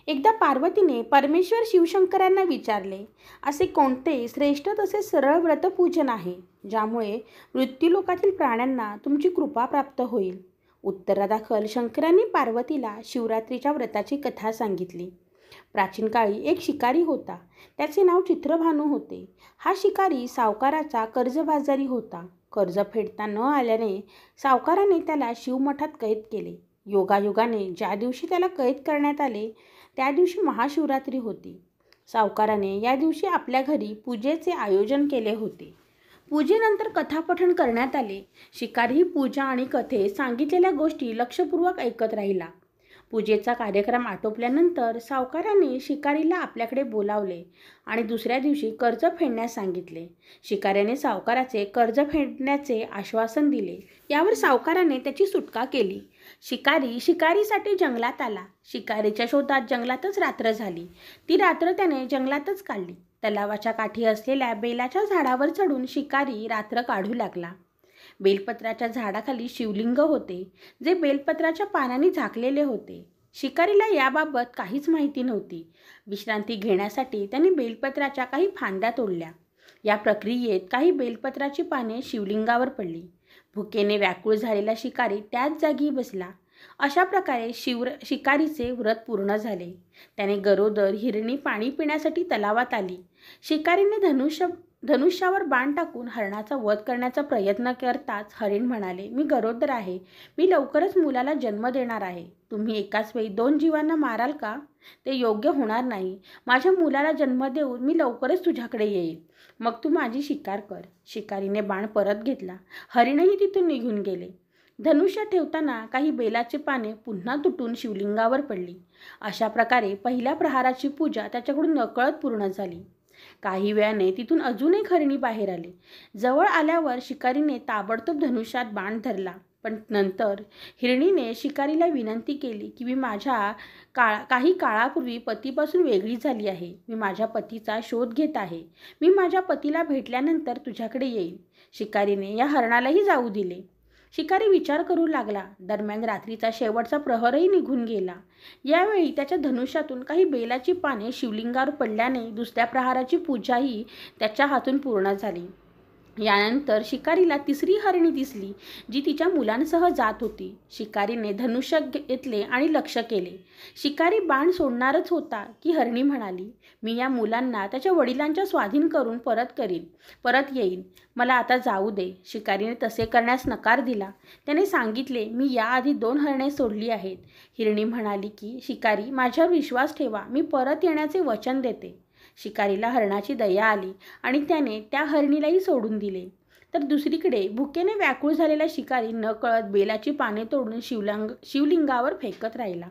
एकदा पार्वतीने परमेश्वर शिवशंकरांना विचारले, असे कोणते श्रेष्ठ तसे सरळ व्रतपूजन आहे ज्यामुळे मृत्यूलोकातील प्राण्यांना तुमची कृपा प्राप्त होईल? उत्तरादाखल शंकरांनी पार्वतीला शिवरात्रीच्या व्रताची कथा सांगितली. प्राचीन काळी एक शिकारी होता. त्याचे नाव चित्रभानू होते. हा शिकारी सावकाराचा कर्जबाजारी होता. कर्ज फेडता न आल्याने सावकाराने त्याला शिवमठात कैद केले. योगायोगाने ज्या दिवशी त्याला कैद करण्यात आले त्या दिवशी महाशिवरात्री होती. सावकाराने या दिवशी आपल्या घरी पूजेचे आयोजन केले होते. पूजेनंतर कथापठण करण्यात आले. शिकारी ही पूजा आणि कथेत सांगितलेल्या गोष्टी लक्षपूर्वक ऐकत राहिला. पूजेचा कार्यक्रम आटोपल्यानंतर सावकाराने शिकारीला आपल्याकडे बोलावले आणि दुसऱ्या दिवशी कर्ज फेडण्यास सांगितले. शिकाऱ्याने सावकाराचे कर्ज फेडण्याचे आश्वासन दिले. यावर सावकाराने त्याची सुटका केली. शिकारी शिकारीसाठी जंगलात आला. शिकारीच्या शोधात जंगलातच रात्र झाली. ती रात्र त्याने जंगलातच काढली. तलावाच्या काठी असलेल्या बेलाच्या झाडावर चढून शिकारी रात्र काढू लागला. बेलपत्राच्या झाडाखाली शिवलिंग होते जे बेलपत्राच्या पानांनी झाकलेले होते. शिकारीला याबाबत काहीच माहिती नव्हती. विश्रांती घेण्यासाठी त्याने बेलपत्राच्या काही फांद्या तोडल्या. या प्रक्रियेत काही बेलपत्राची पाने शिवलिंगावर पडली. भुकेने व्याकुळ झालेला शिकारी त्याच जागी बसला. अशा प्रकारे शिकारीचे व्रत पूर्ण झाले. त्याने गरोदर हिरणी पाणी पिण्यासाठी तलावात आली. शिकारीने धनुष्यावर बाण टाकून हरणाचा वध करण्याचा प्रयत्न करताच हरिण म्हणाले, मी गरोदर आहे. मी लवकरच मुलाला जन्म देणार आहे. तुम्ही एकाच वेळी 2 जीवांना माराल का? ते योग्य होणार नाही. माझ्या मुलाला जन्म देऊन मी लवकरच तुझ्याकडे येईल. मग तू माझी शिकार कर. शिकारीने बाण परत घेतला. हरिणही तिथून निघून गेले. धनुष्य ठेवताना काही बेलाची पाने पुन्हा तुटून शिवलिंगावर पडली. अशा प्रकारे पहिल्या प्रहाराची पूजा त्याच्याकडून नकळत पूर्ण झाली. काही वेळाने तिथून अजून एक हरिणी बाहेर आली. जवळ आल्यावर शिकारीने ताबडतोब धनुष्यात बाण धरला. पण नंतर हिरणीने शिकारीला विनंती केली की मी माझ्या काही काळापूर्वी पतीपासून वेगळी झाली आहे. मी माझ्या पतीचा शोध घेत आहे. मी माझ्या पतीला भेटल्यानंतर तुझ्याकडे येईल. शिकारीने या हरणालाही जाऊ दिले. शिकारी विचार करू लागला. दरम्यान रात्रीचा शेवटचा प्रहरही निघून गेला. यावेळी त्याच्या धनुष्यातून काही बेलाची पाने शिवलिंगावर पडल्याने दुसऱ्या प्रहाराची पूजाही त्याच्या हातून पूर्ण झाली. यानंतर शिकारीला तिसरी हरिणी दिसली जी तिच्या मुलांसह जात होती. शिकारीने धनुष्य घेतले आणि लक्ष्य केले. शिकारी बाण सोडणारच होता की हरिणी म्हणाली, मी या मुलांना त्याच्या वडिलांच्या स्वाधीन करून परत येईन. मला आता जाऊ दे. शिकारीने तसे करण्यास नकार दिला. त्याने सांगितले, मी याआधी 2 हरणे सोडली आहेत. हिरणी म्हणाली की शिकारी माझ्यावर विश्वास ठेवा. मी परत येण्याचे वचन देते. शिकारीला हरणाची दया आली आणि त्याने त्या हरणीलाही सोडून दिले. तर दुसरीकडे भुकेने व्याकुळ झालेला शिकारी नकळत बेलाची पाने तोडून शिवलिंगावर फेकत राहिला.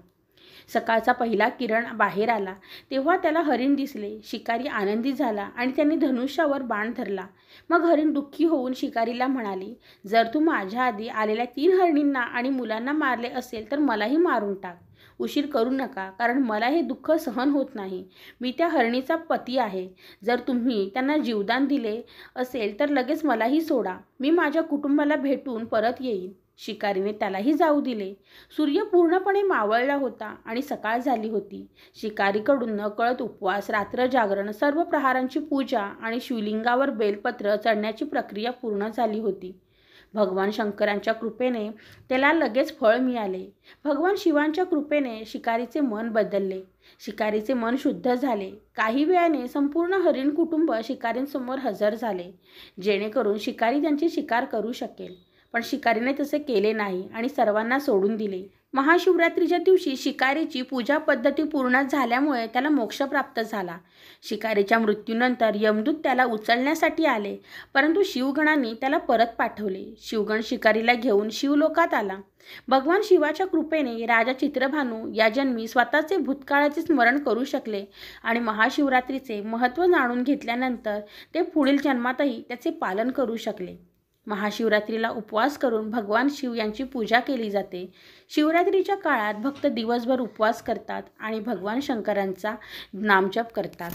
सकाळचा पहिला किरण बाहेर आला तेव्हा त्याला हरिण दिसले. शिकारी आनंदी झाला आणि त्याने धनुष्यावर बाण धरला. मग हरिण दुःखी होऊन शिकारीला म्हणाली, जर तू माझ्या आधी आलेल्या 3 हरणींना आणि मुलांना मारले असेल तर मलाही मारून टाक. उशीर करू नका, कारण मला हे दुःख सहन होत नाही. मी त्या हरणीचा पती आहे. जर तुम्ही त्यांना जीवदान दिले असेल तर लगेच मलाही सोडा. मी माझ्या कुटुंबाला भेटून परत येईन. शिकारीने त्यालाही जाऊ दिले. सूर्य पूर्णपणे मावळला होता आणि सकाळ झाली होती. शिकारीकडून नकळत उपवास, रात्र जागरण, सर्व प्रहारांची पूजा आणि शिवलिंगावर बेलपत्र चढण्याची प्रक्रिया पूर्ण झाली होती. भगवान शंकरांच्या कृपेने त्याला लगेच फळ मिळाले. भगवान शिवांच्या कृपेने शिकारीचे मन बदलले. शिकारीचे मन शुद्ध झाले. काही वेळाने संपूर्ण हरिण कुटुंब शिकारींसमोर हजर झाले, जेणेकरून शिकारी त्यांची शिकार करू शकेल. पण शिकारीने तसे केले नाही आणि सर्वांना सोडून दिले. महाशिवरात्रीच्या दिवशी शिकारीची पूजा पद्धती पूर्ण झाल्यामुळे त्याला मोक्ष प्राप्त झाला. शिकारीच्या मृत्यूनंतर यमदूत त्याला उचलण्यासाठी आले, परंतु शिवगणांनी त्याला परत पाठवले. शिवगण शिकारीला घेऊन शिवलोकात आला. भगवान शिवाच्या कृपेने राजा चित्रभानू या जन्मी स्वतःचे भूतकाळाचे स्मरण करू शकले आणि महाशिवरात्रीचे महत्त्व जाणून घेतल्यानंतर ते पुढील जन्मातही त्याचे पालन करू शकले. महाशिवरात्रीला उपवास करून भगवान शिव यांची पूजा केली जाते. शिवरात्रीच्या काळात भक्त दिवसभर उपवास करतात आणि भगवान शंकरांचा नामजप करतात.